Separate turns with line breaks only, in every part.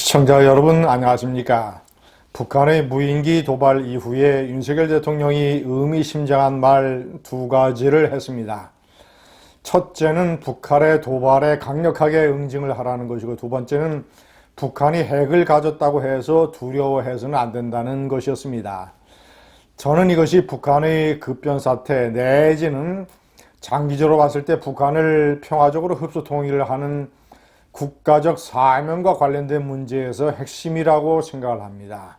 시청자 여러분 안녕하십니까? 북한의 무인기 도발 이후에 윤석열 대통령이 의미심장한 말 두 가지를 했습니다. 첫째는 북한의 도발에 강력하게 응징을 하라는 것이고, 두 번째는 북한이 핵을 가졌다고 해서 두려워해서는 안 된다는 것이었습니다. 저는 이것이 북한의 급변사태 내지는 장기적으로 봤을 때 북한을 평화적으로 흡수 통일을 하는 국가적 사명과 관련된 문제에서 핵심이라고 생각을 합니다.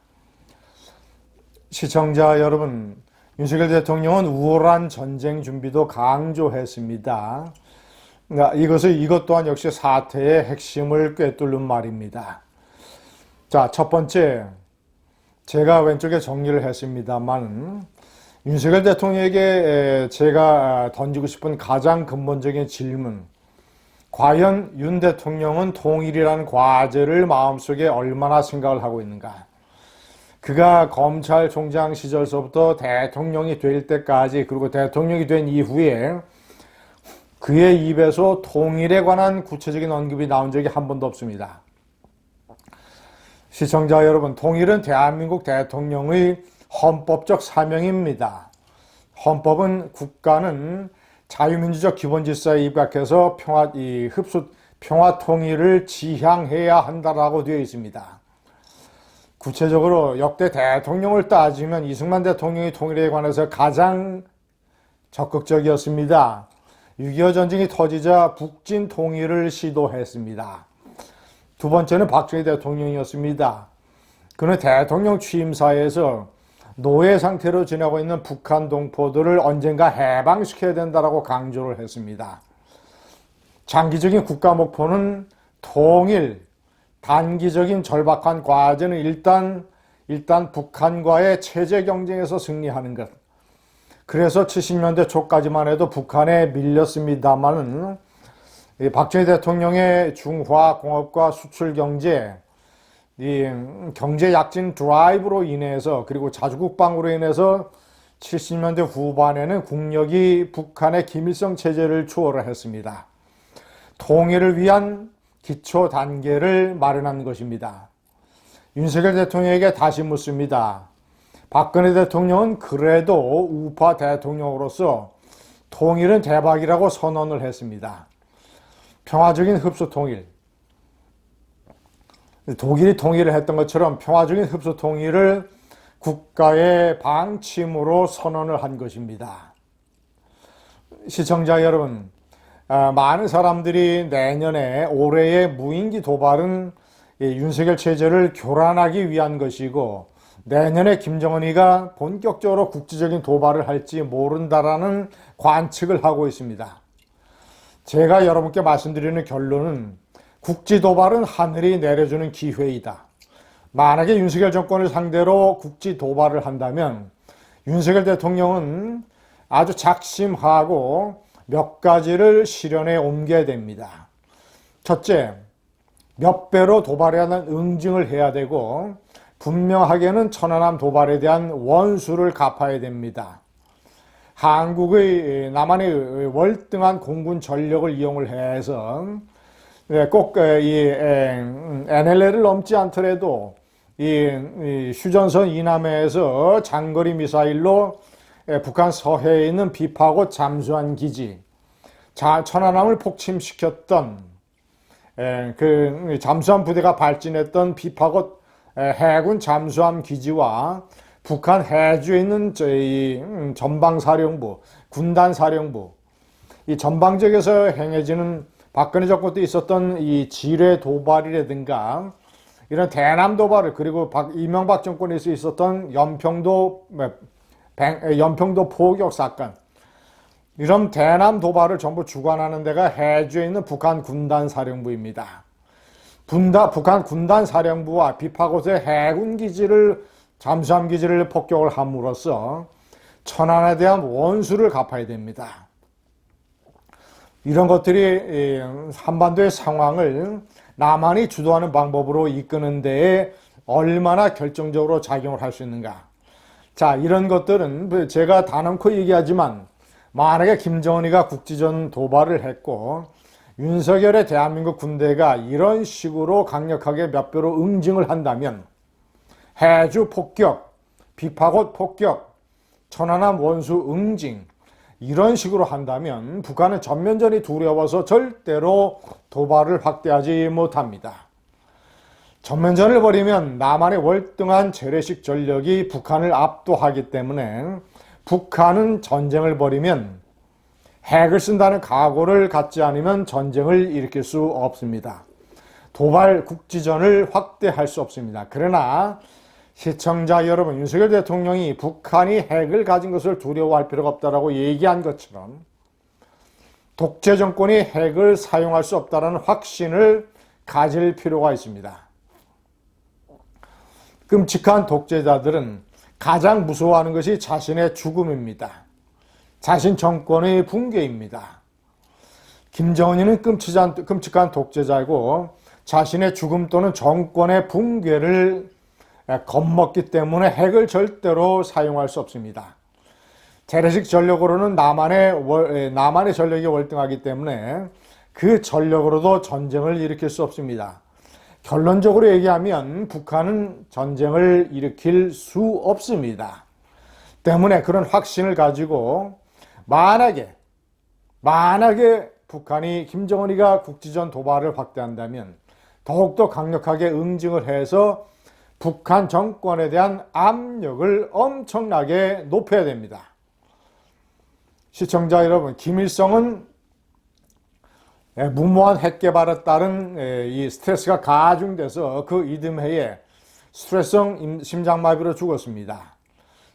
시청자 여러분, 윤석열 대통령은 우월한 전쟁 준비도 강조했습니다. 이것 또한 역시 사태의 핵심을 꿰뚫는 말입니다. 자, 첫 번째, 제가 왼쪽에 정리를 했습니다만, 윤석열 대통령에게 제가 던지고 싶은 가장 근본적인 질문, 과연 윤 대통령은 통일이라는 과제를 마음속에 얼마나 생각을 하고 있는가? 그가 검찰총장 시절서부터 대통령이 될 때까지, 그리고 대통령이 된 이후에 그의 입에서 통일에 관한 구체적인 언급이 나온 적이 한 번도 없습니다. 시청자 여러분, 통일은 대한민국 대통령의 헌법적 사명입니다. 헌법은 국가는 자유민주적 기본질서에 입각해서 평화 통일을 지향해야 한다라고 되어 있습니다. 구체적으로 역대 대통령을 따지면 이승만 대통령이 통일에 관해서 가장 적극적이었습니다. 6.25 전쟁이 터지자 북진 통일을 시도했습니다. 두 번째는 박정희 대통령이었습니다. 그는 대통령 취임사에서 노예 상태로 지내고 있는 북한 동포들을 언젠가 해방시켜야 된다라고 강조를 했습니다. 장기적인 국가 목표는 통일, 단기적인 절박한 과제는 일단 북한과의 체제 경쟁에서 승리하는 것. 그래서 70년대 초까지만 해도 북한에 밀렸습니다만은 박정희 대통령의 중화공업과 수출 경제, 이 경제 약진 드라이브로 인해서, 그리고 자주국방으로 인해서 70년대 후반에는 국력이 북한의 김일성 체제를 추월을 했습니다. 통일을 위한 기초 단계를 마련한 것입니다. 윤석열 대통령에게 다시 묻습니다. 박근혜 대통령은 그래도 우파 대통령으로서 통일은 대박이라고 선언을 했습니다. 평화적인 흡수 통일, 독일이 통일을 했던 것처럼 평화적인 흡수 통일을 국가의 방침으로 선언을 한 것입니다. 시청자 여러분, 많은 사람들이 내년에 올해의 무인기 도발은 윤석열 체제를 교란하기 위한 것이고, 내년에 김정은이가 본격적으로 국제적인 도발을 할지 모른다라는 관측을 하고 있습니다. 제가 여러분께 말씀드리는 결론은 국지 도발은 하늘이 내려주는 기회이다. 만약에 윤석열 정권을 상대로 국지 도발을 한다면 윤석열 대통령은 아주 작심하고 몇 가지를 실현에 옮겨야 됩니다. 첫째, 몇 배로 도발에 대한 응징을 해야 되고, 분명하게는 천안함 도발에 대한 원수를 갚아야 됩니다. 남한의 월등한 공군 전력을 이용을 해서 꼭 NLL을 넘지 않더라도 이 휴전선 이남해에서 장거리 미사일로 북한 서해에 있는 비파고 잠수함 기지, 천안함을 폭침시켰던 그 잠수함 부대가 발진했던 비파고 해군 잠수함 기지와 북한 해주에 있는 전방사령부, 군단사령부, 이 전방적에서 행해지는 박근혜 정권 때 있었던 이 지뢰 도발이라든가 이런 대남 도발을, 그리고 이명박 정권에서 있었던 연평도 포격 사건, 이런 대남 도발을 전부 주관하는 데가 해주에 있는 북한 군단사령부입니다. 북한 군단사령부와 비파고의 해군 기지를, 잠수함 기지를 폭격을 함으로써 천안에 대한 원수를 갚아야 됩니다. 이런 것들이 한반도의 상황을 남한이 주도하는 방법으로 이끄는 데에 얼마나 결정적으로 작용을 할 수 있는가. 자, 이런 것들은 제가 단언코 얘기하지만, 만약에 김정은이가 국지전 도발을 했고 윤석열의 대한민국 군대가 이런 식으로 강력하게 몇 배로 응징을 한다면 해주 폭격, 비파곶 폭격, 천안함 원수 응징 이런 식으로 한다면 북한은 전면전이 두려워서 절대로 도발을 확대하지 못합니다. 전면전을 벌이면 남한의 월등한 재래식 전력이 북한을 압도하기 때문에 북한은 전쟁을 벌이면 핵을 쓴다는 각오를 갖지 않으면 전쟁을 일으킬 수 없습니다. 도발 국지전을 확대할 수 없습니다. 그러나 시청자 여러분, 윤석열 대통령이 북한이 핵을 가진 것을 두려워할 필요가 없다라고 얘기한 것처럼 독재 정권이 핵을 사용할 수 없다는 확신을 가질 필요가 있습니다. 끔찍한 독재자들은 가장 무서워하는 것이 자신의 죽음입니다. 자신 정권의 붕괴입니다. 김정은이는 끔찍한 독재자이고 자신의 죽음 또는 정권의 붕괴를 겁먹기 때문에 핵을 절대로 사용할 수 없습니다. 재래식 전력으로는 남한의 전력이 월등하기 때문에 그 전력으로도 전쟁을 일으킬 수 없습니다. 결론적으로 얘기하면 북한은 전쟁을 일으킬 수 없습니다. 때문에 그런 확신을 가지고 만약에 북한이 김정은이가 국지전 도발을 확대한다면 더욱더 강력하게 응징을 해서 북한 정권에 대한 압력을 엄청나게 높여야 됩니다. 시청자 여러분, 김일성은 무모한 핵 개발에 따른 이 스트레스가 가중돼서 그 이듬해에 스트레스성 심장마비로 죽었습니다.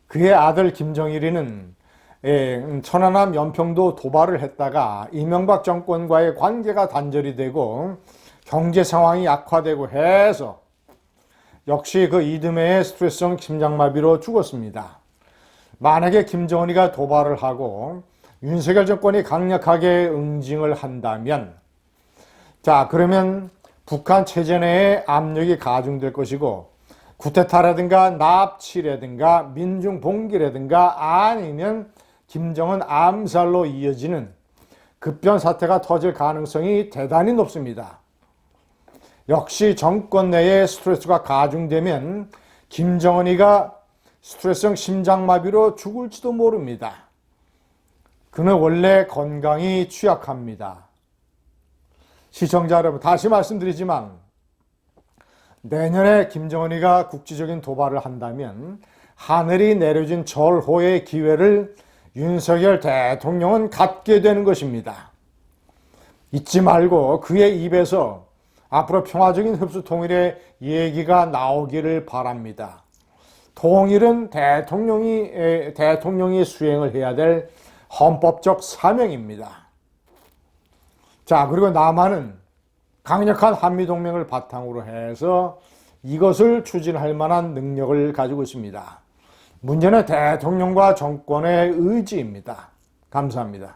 그의 아들 김정일이는 천안함 연평도 도발을 했다가 이명박 정권과의 관계가 단절이 되고 경제 상황이 악화되고 해서 역시 그 이듬해에 스트레스성 심장마비로 죽었습니다. 만약에 김정은이가 도발을 하고 윤석열 정권이 강력하게 응징을 한다면 그러면 북한 체제 내에 압력이 가중될 것이고 쿠데타라든가 납치라든가 민중 봉기라든가 아니면 김정은 암살로 이어지는 급변 사태가 터질 가능성이 대단히 높습니다. 역시 정권 내에 스트레스가 가중되면 김정은이가 스트레스성 심장마비로 죽을지도 모릅니다. 그는 원래 건강이 취약합니다. 시청자 여러분, 다시 말씀드리지만 내년에 김정은이가 국지적인 도발을 한다면 하늘이 내려진 절호의 기회를 윤석열 대통령은 갖게 되는 것입니다. 잊지 말고 그의 입에서 앞으로 평화적인 흡수 통일의 얘기가 나오기를 바랍니다. 통일은 대통령이 수행을 해야 될 헌법적 사명입니다. 그리고 남한은 강력한 한미동맹을 바탕으로 해서 이것을 추진할 만한 능력을 가지고 있습니다. 문제는 대통령과 정권의 의지입니다. 감사합니다.